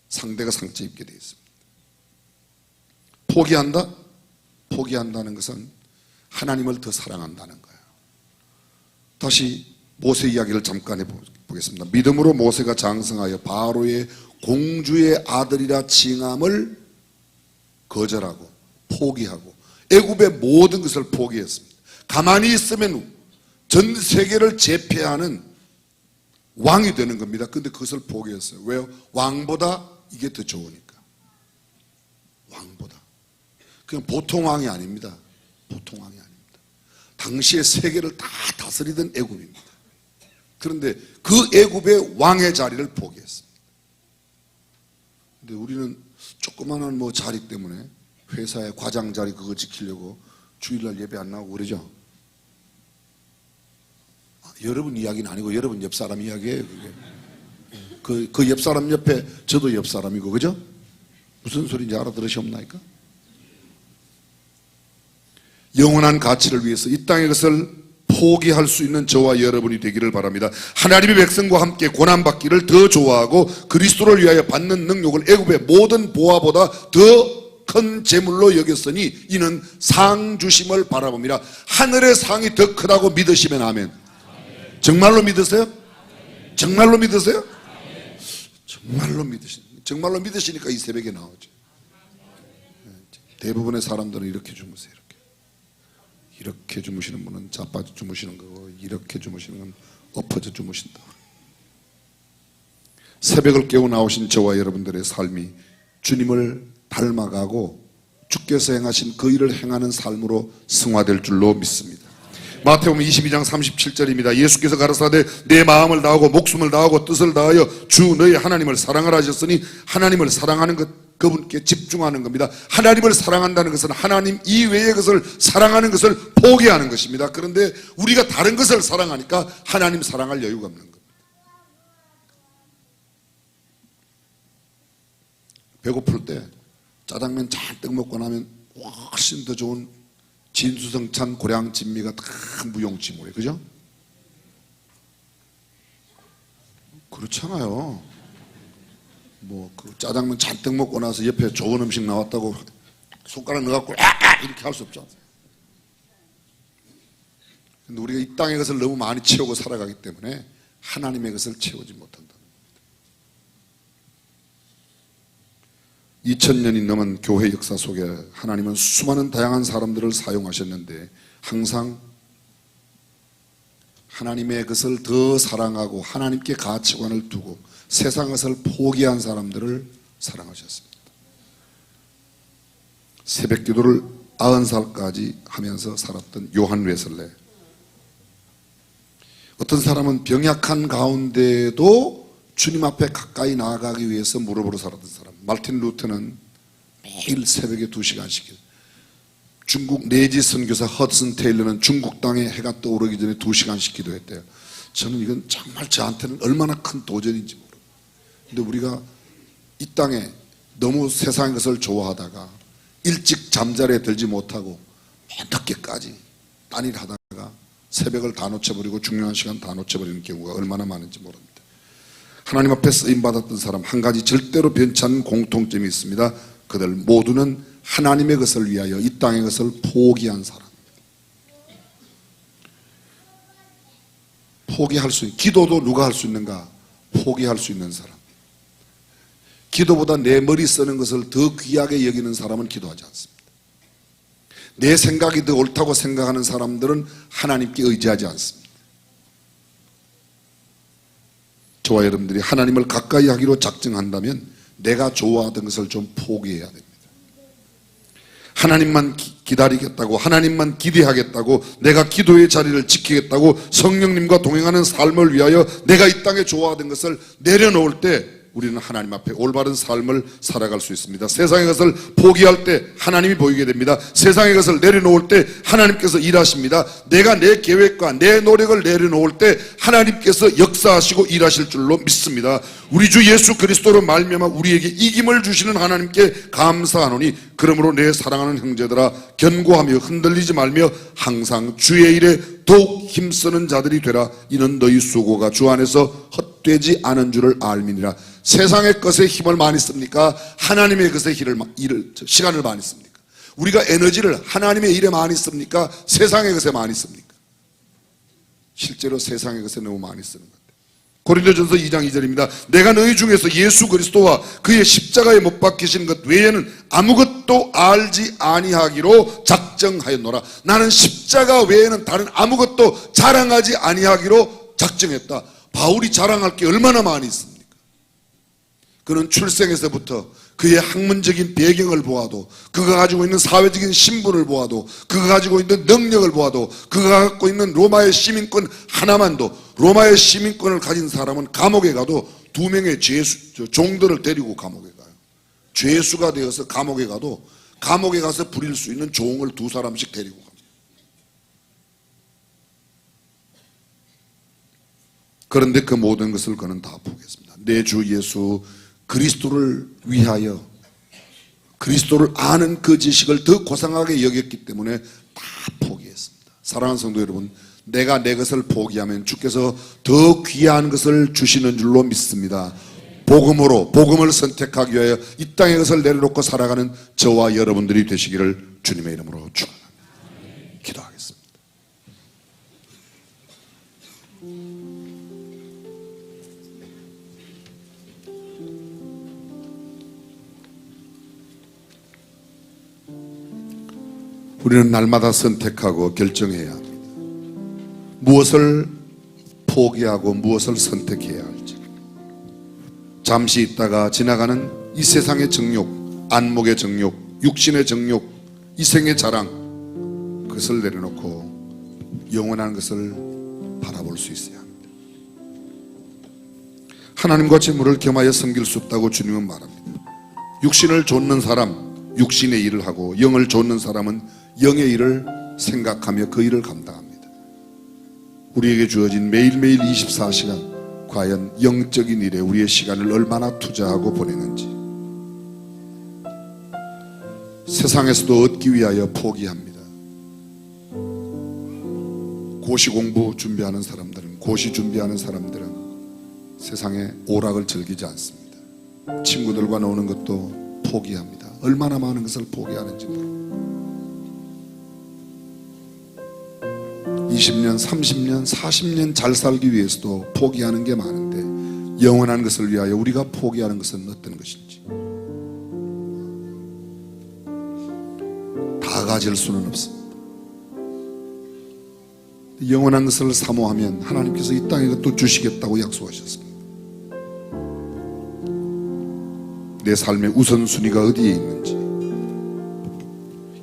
상대가 상처 입게 되어 있습니다. 포기한다? 포기한다는 것은 하나님을 더 사랑한다는 거예요. 다시 모세 이야기를 잠깐 해보겠습니다. 믿음으로 모세가 장성하여 바로의 공주의 아들이라 칭함을 거절하고 포기하고 애굽의 모든 것을 포기했습니다. 가만히 있으면 전 세계를 제패하는 왕이 되는 겁니다. 근데 그것을 포기했어요. 왜요? 왕보다 이게 더 좋으니까. 왕보다. 그냥 보통 왕이 아닙니다. 보통 왕이 아닙니다. 당시에 세계를 다 다스리던 애굽입니다. 그런데 그 애굽의 왕의 자리를 포기했습니다. 근데 우리는 조그마한 자리 때문에 회사의 과장 자리 그거 지키려고 주일날 예배 안 나오고 그러죠? 여러분 이야기는 아니고 여러분 옆 사람 이야기예요. 그게. 그 옆 사람 옆에 저도 옆 사람이고 그죠? 무슨 소리인지 알아들으셨나이까? 영원한 가치를 위해서 이 땅의 것을 포기할 수 있는 저와 여러분이 되기를 바랍니다. 하나님의 백성과 함께 고난받기를 더 좋아하고 그리스도를 위하여 받는 능력을 애굽의 모든 보화보다 더 큰 재물로 여겼으니 이는 상 주심을 바라봅니다. 하늘의 상이 더 크다고 믿으시면 아멘. 정말로 믿으세요? 정말로 믿으세요? 정말로 믿으시니까 이 새벽에 나오죠. 대부분의 사람들은 이렇게 주무세요. 이렇게 주무시는 분은 자빠져 주무시는 거고, 이렇게 주무시는 건 엎어져 주무신다. 새벽을 깨워 나오신 저와 여러분들의 삶이 주님을 닮아가고 주께서 행하신 그 일을 행하는 삶으로 승화될 줄로 믿습니다. 마태복음 22장 37절입니다. 예수께서 가라사대 내 마음을 다하고 목숨을 다하고 뜻을 다하여 주 너희 하나님을 사랑하라 하셨으니, 하나님을 사랑하는 것, 그분께 집중하는 겁니다. 하나님을 사랑한다는 것은 하나님 이외의 것을 사랑하는 것을 포기하는 것입니다. 그런데 우리가 다른 것을 사랑하니까 하나님 사랑할 여유가 없는 겁니다. 배고플 때 짜장면 잔뜩 먹고 나면 훨씬 더 좋은 진수성찬 고량진미가 다 무용지물이에요. 그죠? 그렇잖아요. 그 짜장면 잔뜩 먹고 나서 옆에 좋은 음식 나왔다고 손가락 넣어갖고 이렇게 할 수 없죠. 근데 우리가 이 땅의 것을 너무 많이 채우고 살아가기 때문에 하나님의 것을 채우지 못한다. 2000년이 넘은 교회 역사 속에 하나님은 수많은 다양한 사람들을 사용하셨는데 항상 하나님의 것을 더 사랑하고 하나님께 가치관을 두고 세상 것을 포기한 사람들을 사랑하셨습니다. 새벽 기도를 90살까지 하면서 살았던 요한 웨슬레. 어떤 사람은 병약한 가운데도 주님 앞에 가까이 나아가기 위해서 무릎으로 살았던 사람. 말틴 루터는 매일 새벽에 2시간씩, 중국 내지 선교사 허드슨 테일러는 중국 땅에 해가 떠오르기 전에 2시간씩 기도했대요. 저는 이건 정말 저한테는 얼마나 큰 도전인지 모르겠어요. 근데 우리가 이 땅에 너무 세상의 것을 좋아하다가 일찍 잠자리에 들지 못하고 늦게까지 딴일 하다가 새벽을 다 놓쳐버리고 중요한 시간 다 놓쳐버리는 경우가 얼마나 많은지 모릅니다. 하나님 앞에 쓰임받았던 사람 한 가지 절대로 변치 않는 공통점이 있습니다. 그들 모두는 하나님의 것을 위하여 이 땅의 것을 포기한 사람. 포기할 수 있는, 기도도 누가 할 수 있는가? 포기할 수 있는 사람. 기도보다 내 머리 쓰는 것을 더 귀하게 여기는 사람은 기도하지 않습니다. 내 생각이 더 옳다고 생각하는 사람들은 하나님께 의지하지 않습니다. 저와 여러분들이 하나님을 가까이 하기로 작정한다면 내가 좋아하던 것을 좀 포기해야 됩니다. 하나님만 기다리겠다고, 하나님만 기대하겠다고, 내가 기도의 자리를 지키겠다고 성령님과 동행하는 삶을 위하여 내가 이 땅에 좋아하던 것을 내려놓을 때 우리는 하나님 앞에 올바른 삶을 살아갈 수 있습니다. 세상의 것을 포기할 때 하나님이 보이게 됩니다. 세상의 것을 내려놓을 때 하나님께서 일하십니다. 내가 내 계획과 내 노력을 내려놓을 때 하나님께서 역사하시고 일하실 줄로 믿습니다. 우리 주 예수 그리스도로 말미암아 우리에게 이김을 주시는 하나님께 감사하노니, 그러므로 내 사랑하는 형제들아 견고하며 흔들리지 말며 항상 주의 일에 더욱 힘쓰는 자들이 되라. 이는 너희 수고가 주 안에서 헛되지 않은 줄을 알미니라. 세상의 것에 힘을 많이 씁니까? 하나님의 것에 시간을 많이 씁니까? 우리가 에너지를 하나님의 일에 많이 씁니까? 세상의 것에 많이 씁니까? 실제로 세상의 것에 너무 많이 쓰는 것 같아요. 고린도전서 2장 2절입니다. 내가 너희 중에서 예수 그리스도와 그의 십자가에 못 박히신 것 외에는 아무것도 알지 아니하기로 작정하였노라. 나는 십자가 외에는 다른 아무것도 자랑하지 아니하기로 작정했다. 바울이 자랑할 게 얼마나 많이 있습니까? 그는 출생에서부터 그의 학문적인 배경을 보아도, 그가 가지고 있는 사회적인 신분을 보아도, 그가 가지고 있는 능력을 보아도, 그가 갖고 있는 로마의 시민권 하나만도, 로마의 시민권을 가진 사람은 감옥에 가도 2명의 종들을 데리고 감옥에 가요. 죄수가 되어서 감옥에 가도 감옥에 가서 부릴 수 있는 종을 2사람씩 데리고 갑니다. 그런데 그 모든 것을 그는 다 포기했습니다. 내 주 예수 그리스도를 위하여, 그리스도를 아는 그 지식을 더 고상하게 여겼기 때문에 다 포기했습니다. 사랑하는 성도 여러분, 내가 내 것을 포기하면 주께서 더 귀한 것을 주시는 줄로 믿습니다. 복음을 선택하기 위하여 이 땅의 것을 내려놓고 살아가는 저와 여러분들이 되시기를 주님의 이름으로 축원합니다. 기도하겠습니다. 우리 우리는 날마다 선택하고 결정해야 합니다. 무엇을 포기하고 무엇을 선택해야 할지. 잠시 있다가 지나가는 이 세상의 정욕, 안목의 정욕, 육신의 정욕, 이생의 자랑, 그것을 내려놓고 영원한 것을 바라볼 수 있어야 합니다. 하나님과 재물을 겸하여 섬길 수 없다고 주님은 말합니다. 육신을 좇는 사람, 육신의 일을 하고 영을 좇는 사람은 영의 일을 생각하며 그 일을 감당합니다. 우리에게 주어진 매일매일 24시간 과연 영적인 일에 우리의 시간을 얼마나 투자하고 보내는지. 세상에서도 얻기 위하여 포기합니다. 고시 공부 준비하는 사람들은, 고시 준비하는 사람들은 세상에 오락을 즐기지 않습니다. 친구들과 노는 것도 포기합니다. 얼마나 많은 것을 포기하는지 모릅니다. 20년, 30년, 40년 잘 살기 위해서도 포기하는 게 많은데 영원한 것을 위하여 우리가 포기하는 것은 어떤 것인지. 다 가질 수는 없습니다. 영원한 것을 사모하면 하나님께서 이 땅에 것도 주시겠다고 약속하셨습니다. 내 삶의 우선순위가 어디에 있는지,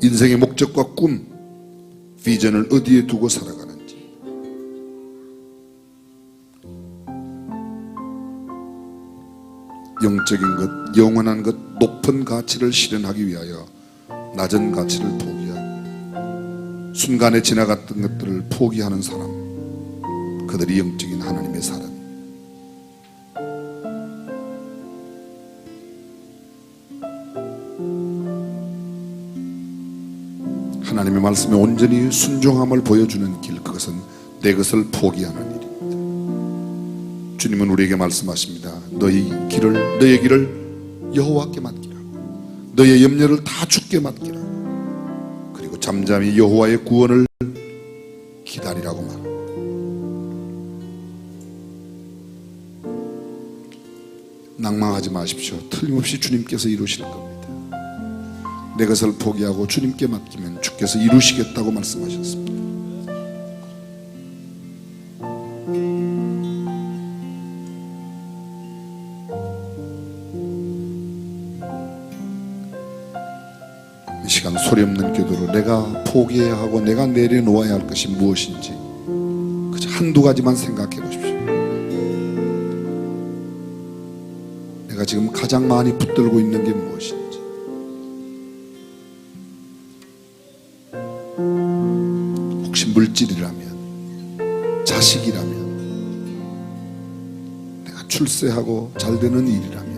인생의 목적과 꿈, 비전을 어디에 두고 살아가는지. 영적인 것, 영원한 것, 높은 가치를 실현하기 위하여 낮은 가치를 포기하고 순간에 지나갔던 것들을 포기하는 사람, 그들이 영적인 하나님의 사람. 하나님의 말씀에 온전히 순종함을 보여주는 길, 그것은 내 것을 포기하는 일입니다. 주님은 우리에게 말씀하십니다. 너의 길을 여호와께 맡기라고, 너의 염려를 다 주께 맡기라고, 그리고 잠잠히 여호와의 구원을 기다리라고 말합니다. 낭망하지 마십시오. 틀림없이 주님께서 이루실 겁니다. 내 것을 포기하고 주님께 맡기면 주께서 이루시겠다고 말씀하셨습니다. 이 시간 소리 없는 기도로 내가 포기해야 하고 내가 내려놓아야 할 것이 무엇인지 그저 한두 가지만 생각해 보십시오. 내가 지금 가장 많이 붙들고 있는 게 무엇인지. 혹시 물질이라면, 자식이라면, 내가 출세하고 잘 되는 일이라면,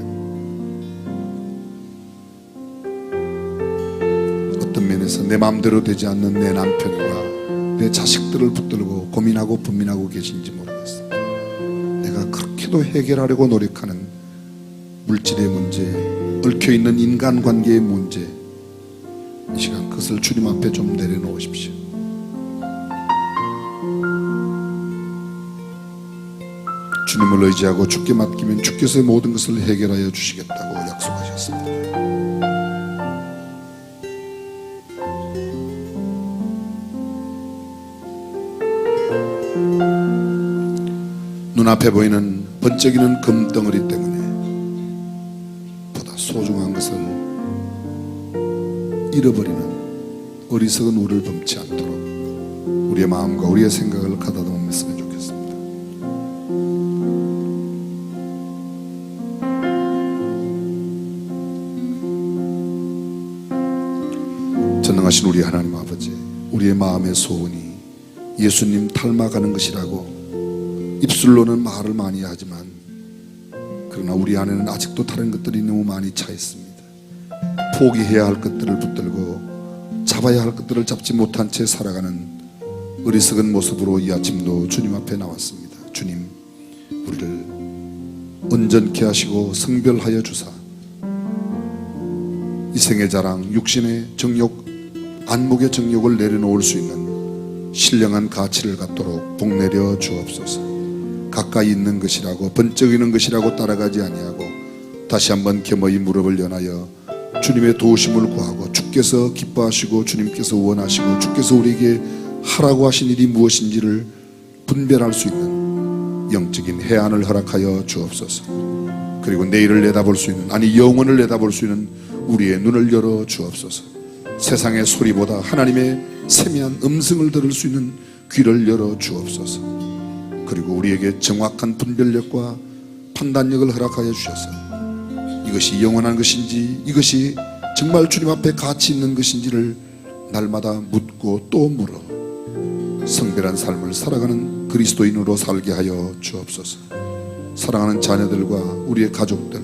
어떤 면에서 내 마음대로 되지 않는 내 남편과 내 자식들을 붙들고 고민하고 분민하고 계신지 모르겠습니다. 내가 그렇게도 해결하려고 노력하는 물질의 문제, 얽혀있는 인간관계의 문제, 이 시간 그것을 주님 앞에 좀 내려놓으십시오. 주님을 의지하고 주께 맡기면 주께서 모든 것을 해결하여 주시겠다고 약속하셨습니다. 눈앞에 보이는 번쩍이는 금덩어리 때문에 보다 소중한 것을 잃어버리는 어리석은 우리를 범치 않도록 우리의 마음과 우리의 생각을 가다듬었으면 좋겠습니다. 전능하신 우리 하나님 아버지, 우리의 마음의 소원이 예수님 닮아가는 것이라고 입술로는 말을 많이 하지만 그러나 우리 안에는 아직도 다른 것들이 너무 많이 차 있습니다. 포기해야 할 것들을 붙들고 잡아야 할 것들을 잡지 못한 채 살아가는 어리석은 모습으로 이 아침도 주님 앞에 나왔습니다. 주님, 우리를 온전케 하시고 성별하여 주사 이생의 자랑, 육신의 정욕, 안목의 정욕을 내려놓을 수 있는 신령한 가치를 갖도록 복내려 주옵소서. 가까이 있는 것이라고, 번쩍이는 것이라고 따라가지 아니하고 다시 한번 겸허히 무릎을 연하여 주님의 도우심을 구하고 주님께서 기뻐하시고 주님께서 원하시고 주께서 우리에게 하라고 하신 일이 무엇인지를 분별할 수 있는 영적인 해안을 허락하여 주옵소서. 그리고 내일을 내다볼 수 있는, 아니 영원을 내다볼 수 있는 우리의 눈을 열어 주옵소서. 세상의 소리보다 하나님의 세미한 음성을 들을 수 있는 귀를 열어 주옵소서. 그리고 우리에게 정확한 분별력과 판단력을 허락하여 주셔서 이것이 영원한 것인지, 이것이 정말 주님 앞에 가치 있는 것인지를 날마다 묻고 또 물어 성별한 삶을 살아가는 그리스도인으로 살게 하여 주옵소서. 사랑하는 자녀들과 우리의 가족들,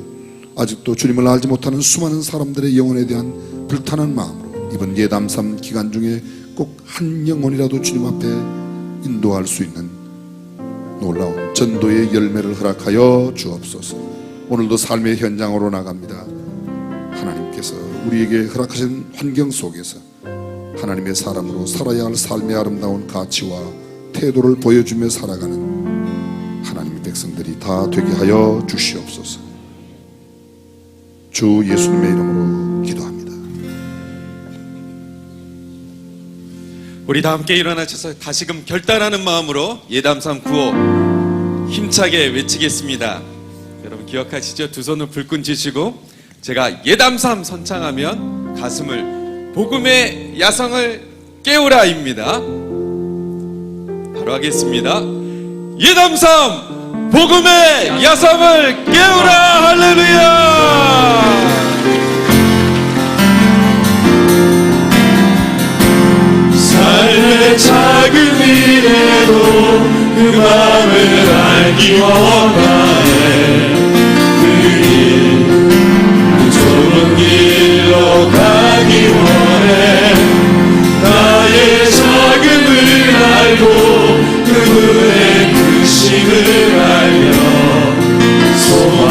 아직도 주님을 알지 못하는 수많은 사람들의 영혼에 대한 불타는 마음으로 이번 예담3 기간 중에 꼭 한 영혼이라도 주님 앞에 인도할 수 있는 놀라운 전도의 열매를 허락하여 주옵소서. 오늘도 삶의 현장으로 나갑니다. 하나님께서 우리에게 허락하신 환경 속에서 하나님의 사람으로 살아야 할 삶의 아름다운 가치와 태도를 보여주며 살아가는 하나님의 백성들이 다 되게 하여 주시옵소서. 주 예수님의 이름으로 기도합니다. 우리 다 함께 일어나셔서 다시금 결단하는 마음으로 예담3 구호 힘차게 외치겠습니다. 여러분 기억하시죠? 두 손을 불끈 쥐시고 제가 예담3 선창하면 가슴을 복음의 야성을 깨우라입니다. 바로 하겠습니다. 예담3 복음의 야성을 깨우라. 할렐루야. 삶의 작은 일에도 그 마음을 알기 원하네. 그 좋은 길로 가기 원해. 나의 작음을 알고 그분의 크심을 알며 소망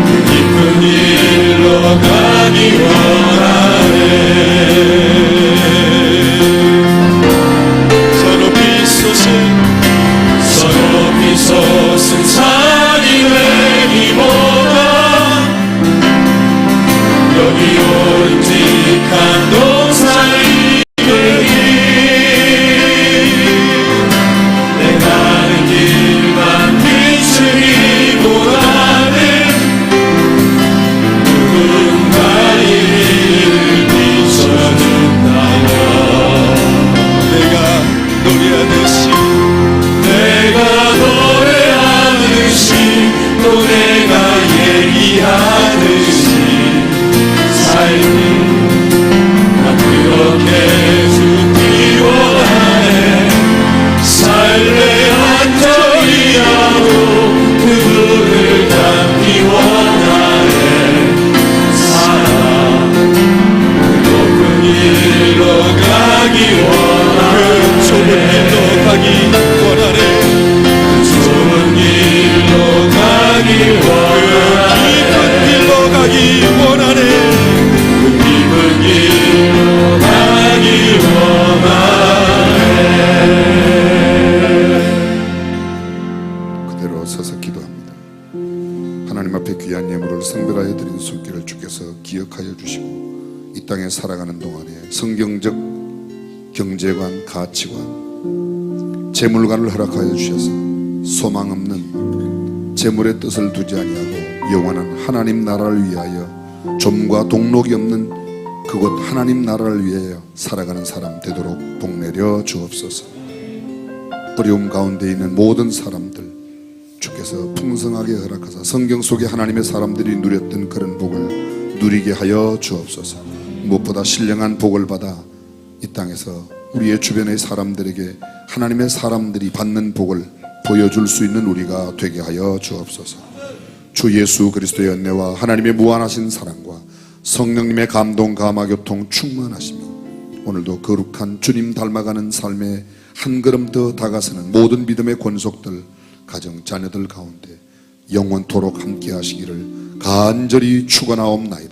그 깊은 길로 가기 원하네. 서높이 솟은 산이 되기보다 여기 오름직한 동산이 되기. 내 가는 길만 비추기보다는 누군가의 길을 비춰준다면 내가 노래하듯이 또 내가 얘기하듯이 삶이 난 그렇게 죽기 원하네. 삶의 한 점이라도 그분을 닮기 원하네. 사랑 그 높은 길로 가기 원하네. 그 좁은 길로 가기 원하네. 좁은 길로 가기 원하네. 깊은 길로 가기 원하네. 그 깊은 길로 가기 원하네. 그대로 서서 기도합니다. 하나님 앞에 귀한 예물을 성별하여 드린 손길을 주께서 기억하여 주시고 이 땅에 살아가는 동안에 성경적 경제관, 가치관, 재물관을 허락하여 주셔서 소망 없는 재물의 뜻을 두지 아니하고 영원한 하나님 나라를 위하여 좀과 동록이 없는 그곳 하나님 나라를 위하여 살아가는 사람 되도록 복내려 주옵소서. 어려움 가운데 있는 모든 사람들 주께서 풍성하게 허락하사 성경 속에 하나님의 사람들이 누렸던 그런 복을 누리게 하여 주옵소서. 무엇보다 신령한 복을 받아 이 땅에서 우리의 주변의 사람들에게 하나님의 사람들이 받는 복을 보여줄 수 있는 우리가 되게 하여 주옵소서. 주 예수 그리스도의 은혜와 하나님의 무한하신 사랑과 성령님의 감동 감화 교통 충만하심이 오늘도 거룩한 주님 닮아가는 삶에 한 걸음 더 다가서는 모든 믿음의 권속들, 가정, 자녀들 가운데 영원토록 함께 하시기를 간절히 축원하옵나이다.